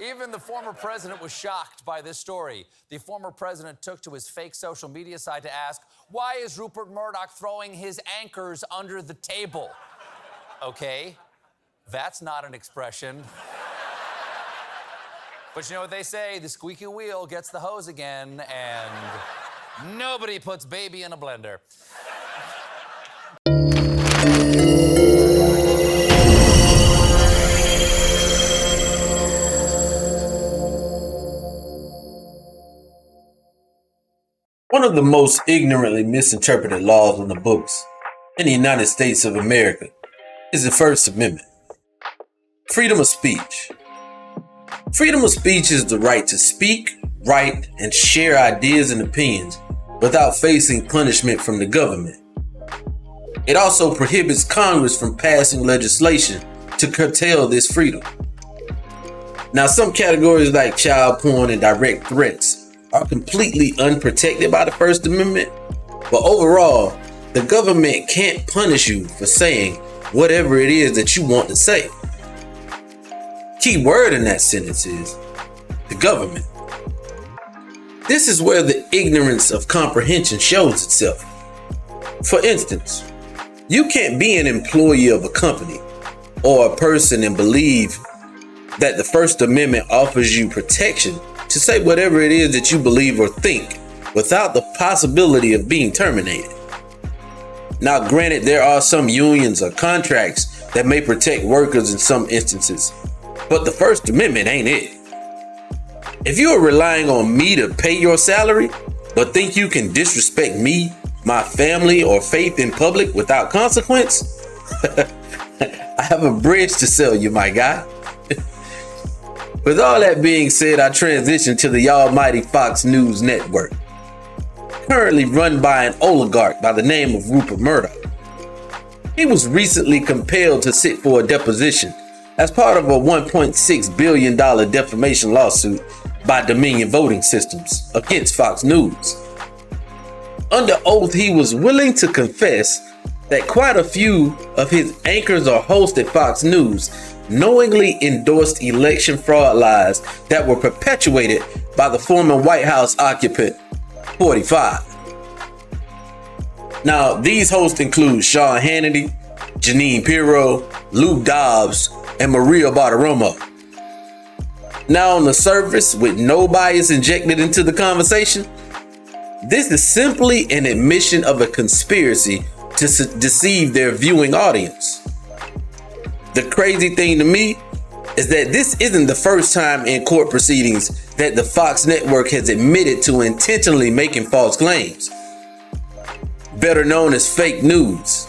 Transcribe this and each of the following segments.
Even the former president was shocked by this story. The former president took to his fake social media site to ask, why is Rupert Murdoch throwing his anchors under the table? Okay, that's not an expression. But you know what they say, the squeaky wheel gets the hose again, and nobody puts baby in a blender. One of the most ignorantly misinterpreted laws on the books in the United States of America is the First Amendment. Freedom of speech. Freedom of speech is the right to speak, write, and share ideas and opinions without facing punishment from the government. It also prohibits Congress from passing legislation to curtail this freedom. Now, some categories like child porn and direct threats are completely unprotected by the First Amendment, but overall, the government can't punish you for saying whatever it is that you want to say. Key word in that sentence is the government. This is where the ignorance of comprehension shows itself. For instance, you can't be an employee of a company or a person and believe that the First Amendment offers you protection to say whatever it is that you believe or think without the possibility of being terminated. Now, granted, there are some unions or contracts that may protect workers in some instances, but the First Amendment ain't it. If you are relying on me to pay your salary, but think you can disrespect me, my family, or faith in public without consequence, I have a bridge to sell you, my guy. With all that being said, I transitioned to the almighty Fox News network, currently run by an oligarch by the name of Rupert Murdoch. He was recently compelled to sit for a deposition as part of a $1.6 billion defamation lawsuit by Dominion Voting Systems against Fox News. Under oath, he was willing to confess that quite a few of his anchors or hosts at Fox News knowingly endorsed election fraud lies that were perpetuated by the former White House occupant, 45. Now, these hosts include Sean Hannity, Jeanine Pirro, Lou Dobbs, and Maria Bartiromo. Now, on the surface, with no bias injected into the conversation, this is simply an admission of a conspiracy to deceive their viewing audience. The crazy thing to me is that this isn't the first time in court proceedings that the Fox network has admitted to intentionally making false claims. Better known as fake news,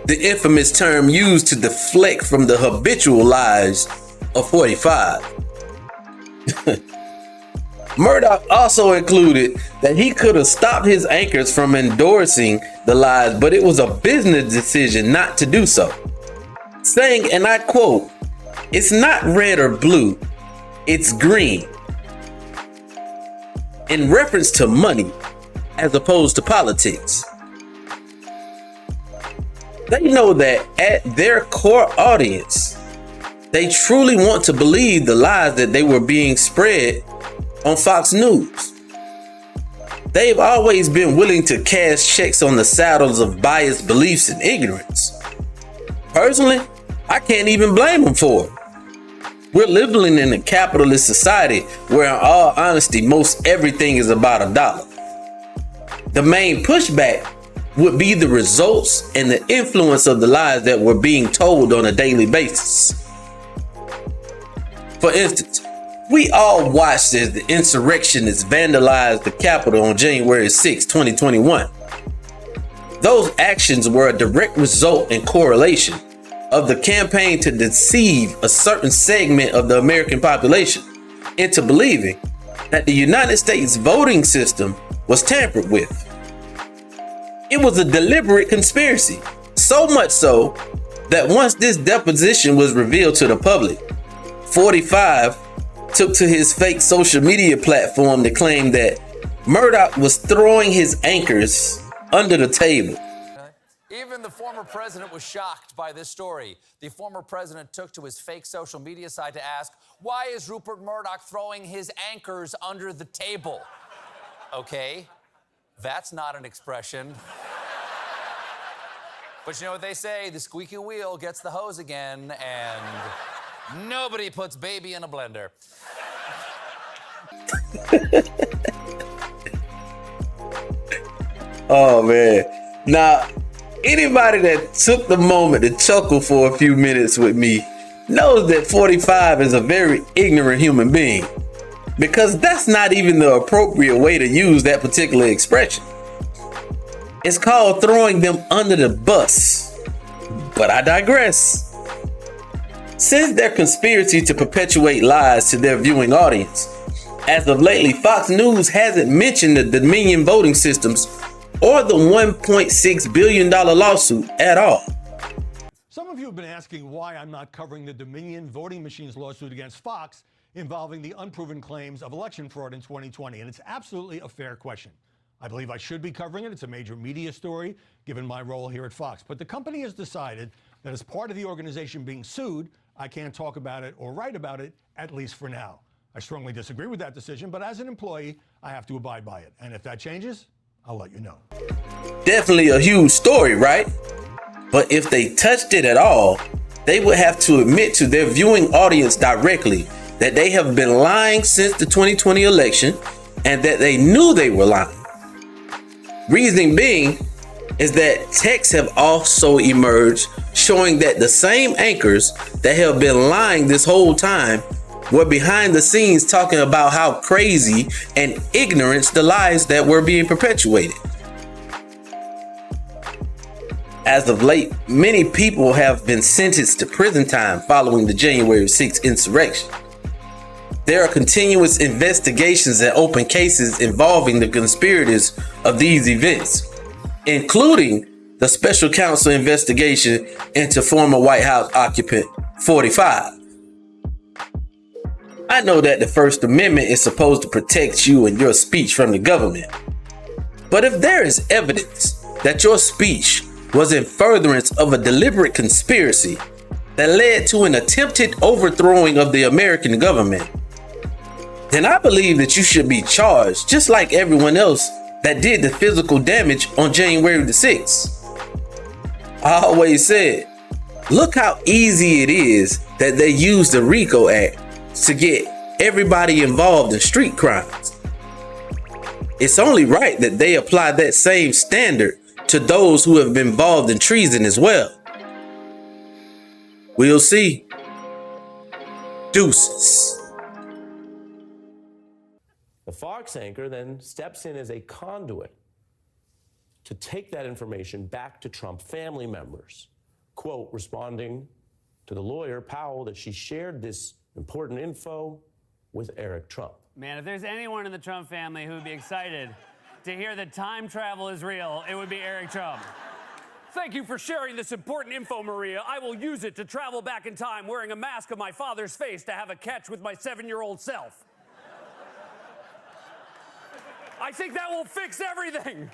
the infamous term used to deflect from the habitual lies of 45. Murdoch also included that he could have stopped his anchors from endorsing the lies, but it was a business decision not to do so. Saying, and I quote, "It's not red or blue, it's green," in reference to money as opposed to politics. They know that at their core audience, they truly want to believe the lies that they were being spread on Fox News. They've always been willing to cash checks on the saddles of biased beliefs and ignorance. Personally, I can't even blame them for it. We're living in a capitalist society where, in all honesty, most everything is about a dollar. The main pushback would be the results and the influence of the lies that were being told on a daily basis. For instance, we all watched as the insurrectionists vandalized the Capitol on January 6, 2021. Those actions were a direct result and correlation of the campaign to deceive a certain segment of the American population into believing that the United States voting system was tampered with. It was a deliberate conspiracy, so much so that once this deposition was revealed to the public, 45 took to his fake social media platform to claim that Murdoch was throwing his anchors under the table. Even the former president was shocked by this story. The former president took to his fake social media site to ask, why is Rupert Murdoch throwing his anchors under the table? Okay, that's not an expression. But you know what they say, the squeaky wheel gets the hose again, and nobody puts baby in a blender. Oh, man. Now, anybody that took the moment to chuckle for a few minutes with me knows that 45 is a very ignorant human being, because that's not even the appropriate way to use that particular expression. It's called throwing them under the bus. But I digress. Since their conspiracy to perpetuate lies to their viewing audience, as of lately, Fox News hasn't mentioned the Dominion voting systems or the $1.6 billion lawsuit at all. Some of you have been asking why I'm not covering the Dominion voting machines lawsuit against Fox involving the unproven claims of election fraud in 2020, and it's absolutely a fair question. I believe I should be covering it. It's a major media story, given my role here at Fox. But the company has decided that as part of the organization being sued, I can't talk about it or write about it, at least for now. I strongly disagree with that decision, but as an employee, I have to abide by it. And if that changes, I'll let you know. Definitely a huge story, right? But if they touched it at all, they would have to admit to their viewing audience directly that they have been lying since the 2020 election and that they knew they were lying. Reasoning being is that texts have also emerged showing that the same anchors that have been lying this whole time were behind the scenes talking about how crazy and ignorant the lies that were being perpetuated. As of late, many people have been sentenced to prison time following the January 6th insurrection. There are continuous investigations and open cases involving the conspirators of these events, including the special counsel investigation into former White House occupant 45. I know that the First Amendment is supposed to protect you and your speech from the government. But if there is evidence that your speech was in furtherance of a deliberate conspiracy that led to an attempted overthrowing of the American government, then I believe that you should be charged just like everyone else that did the physical damage on January the 6th. I always said, look how easy it is that they use the RICO Act to get everybody involved in street crimes. It's only right that they apply that same standard to those who have been involved in treason as well. We'll see. Deuces. The Fox anchor then steps in as a conduit to take that information back to Trump family members. Quote, responding to the lawyer, Powell, that she shared this important info with Eric Trump. Man, if there's anyone in the Trump family who would be excited to hear that time travel is real, it would be Eric Trump. Thank you for sharing this important info, Maria. I will use it to travel back in time wearing a mask of my father's face to have a catch with my 7-year-old self. I think that will fix everything.